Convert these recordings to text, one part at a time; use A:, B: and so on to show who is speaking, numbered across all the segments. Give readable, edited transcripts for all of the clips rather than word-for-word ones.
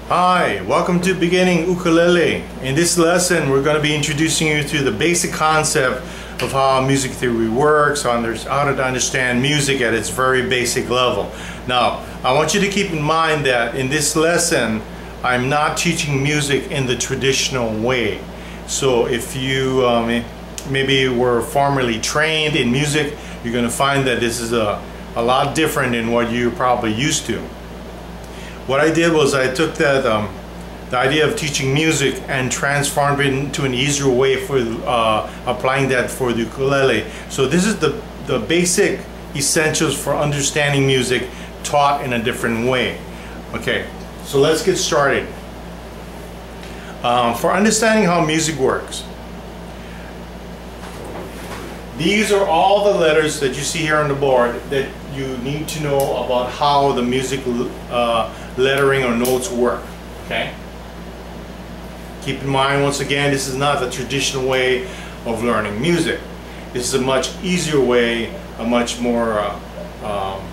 A: Hi, welcome to Beginning Ukulele. In this lesson, we're going to be introducing you to the basic concept of how music theory works, how to understand music at its very basic level. Now, I want you to keep in mind that in this lesson, I'm not teaching music in the traditional way. So if you maybe were formerly trained in music, you're going to find that this is a lot different than what you're probably used to. What I did was I took that the idea of teaching music and transformed it into an easier way for applying that for the ukulele. So this is the basic essentials for understanding music taught in a different way. Okay, so let's get started. For understanding how music works, these are all the letters that you see here on the board that you need to know about how the music lettering or notes work. Okay? Keep in mind, once again, this is not the traditional way of learning music. This is a much easier way, a much more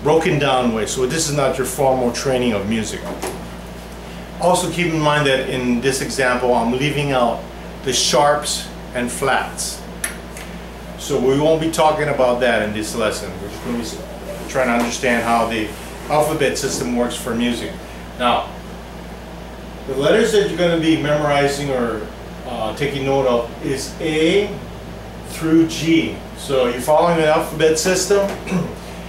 A: broken down way. So this is not your formal training of music. Also keep in mind that in this example, I'm leaving out the sharps and flats. So we won't be talking about that in this lesson. We're just going to be trying to understand how the alphabet system works for music. Now, the letters that you're going to be memorizing or taking note of is A through G. So you're following the alphabet system.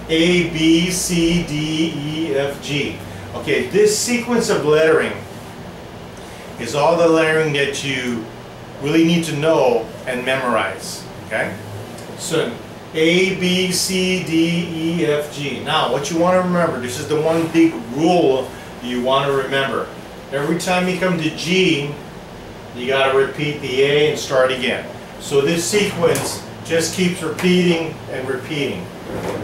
A: A, B, C, D, E, F, G. Okay, this sequence of lettering is all the lettering that you really need to know and memorize. Okay? So A, B, C, D, E, F, G. Now what you want to remember, this is the one big rule you want to remember. Every time you come to G, you got to repeat the A and start again. So this sequence just keeps repeating and repeating.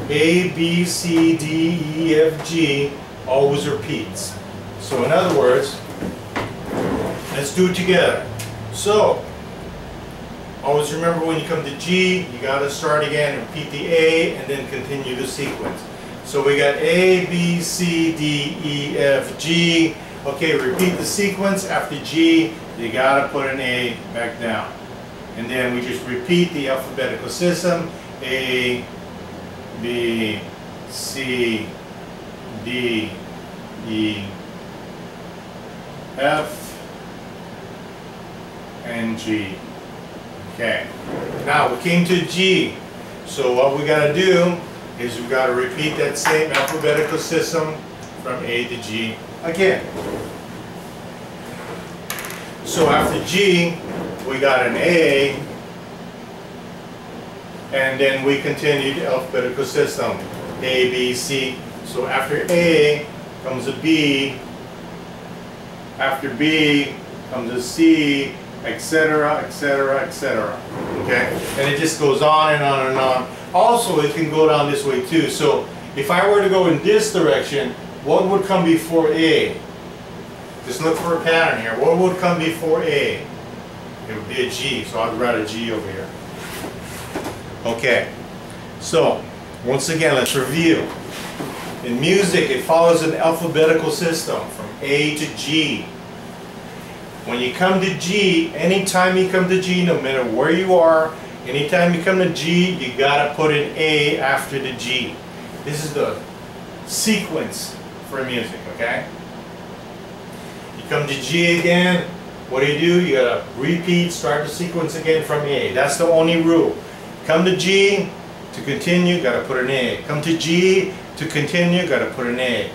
A: A, B, C, D, E, F, G always repeats. So in other words, let's do it together. So always remember, when you come to G, you got to start again, repeat the A, and then continue the sequence. So we got A, B, C, D, E, F, G. Okay, repeat the sequence. After G, you got to put an A back down. And then we just repeat the alphabetical system. A, B, C, D, E, F, and G. Okay, now we came to G. So what we got to do is we got to repeat that same alphabetical system from A to G again. So after G, we got an A, and then we continue the alphabetical system. A, B, C. So after A comes a B, after B comes a C, etc., etc., etc. Okay, and it just goes on and on and on. Also, it can go down this way too. So if I were to go in this direction, what would come before A? Just look for a pattern here. What would come before A? It would be a G. So I'd write a G over here. Okay, so once again, let's review. In music, it follows an alphabetical system from A to G. When you come to G, anytime you come to G, no matter where you are, anytime you come to G, you gotta put an A after the G. This is the sequence for music, okay? You come to G again, what do? You gotta repeat, start the sequence again from A. That's the only rule. Come to G, to continue, gotta put an A. Come to G, to continue, gotta put an A.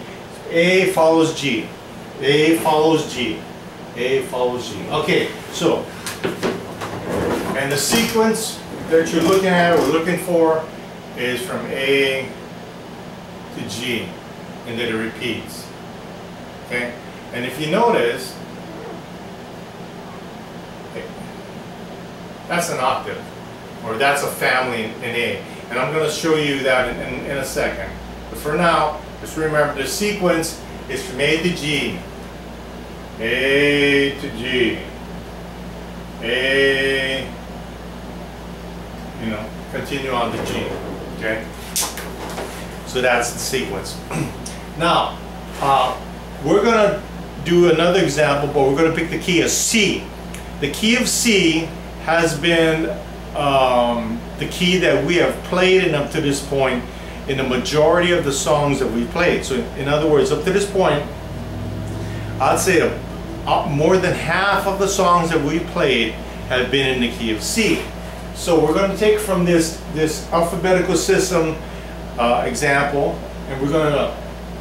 A: A follows G. A follows G. A follows G. Okay, so, and the sequence that you're looking at or looking for is from A to G, and then it repeats. Okay, and if you notice, that's an octave, or that's a family in A, and I'm going to show you that in a second. But for now, just remember the sequence is from A to G. A to G, A, continue on to G, okay? So that's the sequence. Now, we're going to do another example, but we're going to pick the key of C. The key of C has been the key that we have played in up to this point in the majority of the songs that we played. So in other words, up to this point, I'd say more than half of the songs that we played have been in the key of C. So we're going to take from this alphabetical system example, and we're going to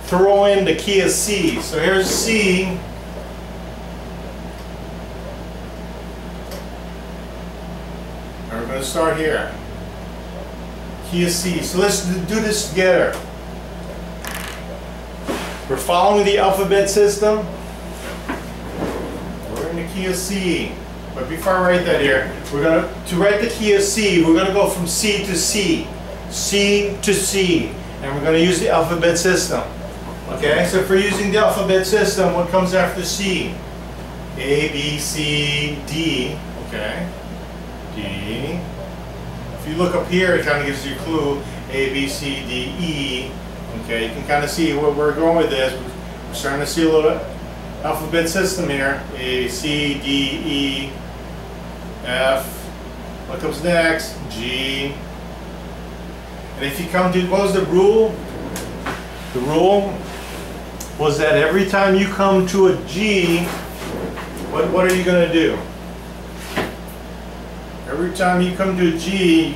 A: throw in the key of C. So here's C. And we're going to start here. Key of C. So let's do this together. We're following the alphabet system. We're in the key of C. But before I write that here, to write the key of C, we're going to go from C to C. C to C. And we're going to use the alphabet system. Okay, so if we're using the alphabet system, what comes after C? A, B, C, D. Okay, D. If you look up here, it kind of gives you a clue. A, B, C, D, E. Okay, you can kind of see where we're going with this. We're starting to see a little alphabet system here. A, C, D, E, F. What comes next? G. And if you come to, what was the rule? The rule was that every time you come to a G, what are you going to do? Every time you come to a G,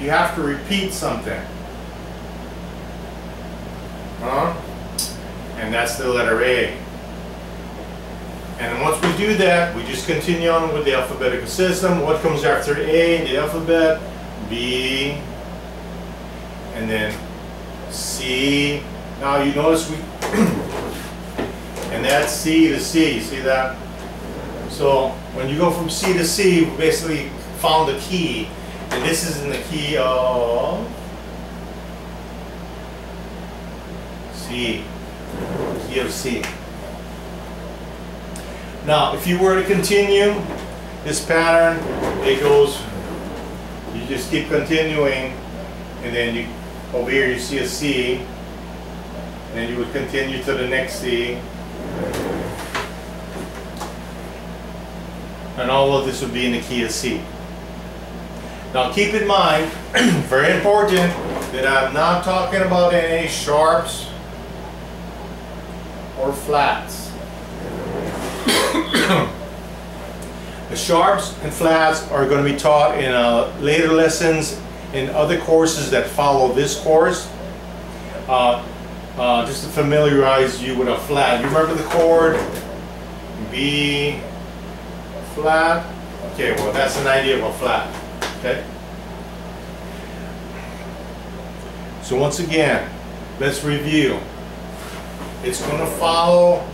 A: you have to repeat something. And that's the letter A. And once we do that, we just continue on with the alphabetical system. What comes after A in the alphabet? B. And then C. Now you notice and that's C to C. See that? So when you go from C to C, we basically found the key. And this is in the key of C. Key of C. Now, if you were to continue this pattern, it goes, you just keep continuing, and then over here you see a C, and then you would continue to the next C, and all of this would be in the key of C. Now keep in mind, very important, that I'm not talking about any sharps or flats. The sharps and flats are going to be taught in later lessons in other courses that follow this course. Just to familiarize you with a flat. You remember the chord B flat? Okay, well that's an idea of a flat. Okay. So once again, let's review. It's going to follow,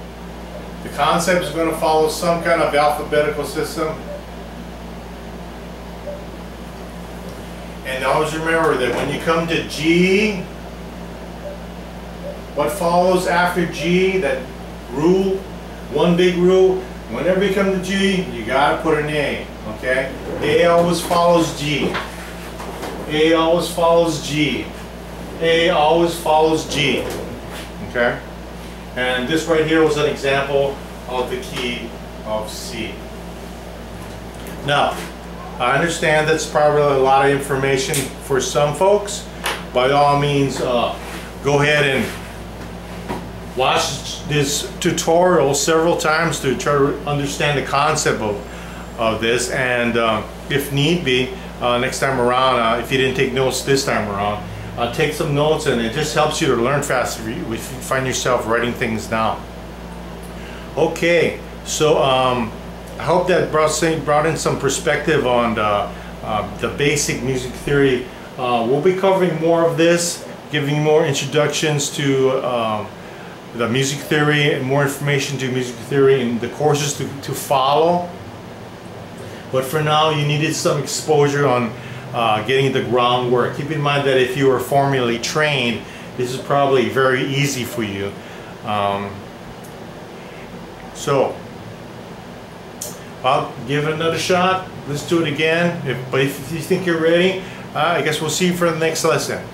A: the concept is going to follow some kind of alphabetical system. And always remember that when you come to G, what follows after G, that rule, one big rule, whenever you come to G, you got to put an A, okay? A always follows G. A always follows G. A always follows G, okay? And this right here was an example of the key of C. Now, I understand that's probably a lot of information for some folks. By all means, go ahead and watch this tutorial several times to try to understand the concept of this. And if need be, next time around, if you didn't take notes this time around, take some notes, and it just helps you to learn faster if you find yourself writing things down. Okay, so I hope that brought in some perspective on the basic music theory. We'll be covering more of this, giving more introductions to the music theory and more information to music theory in the courses to follow. But for now, you needed some exposure on getting the groundwork. Keep in mind that if you are formally trained, this is probably very easy for you. So I'll give it another shot. Let's do it again. But if you think you're ready, I guess we'll see you for the next lesson.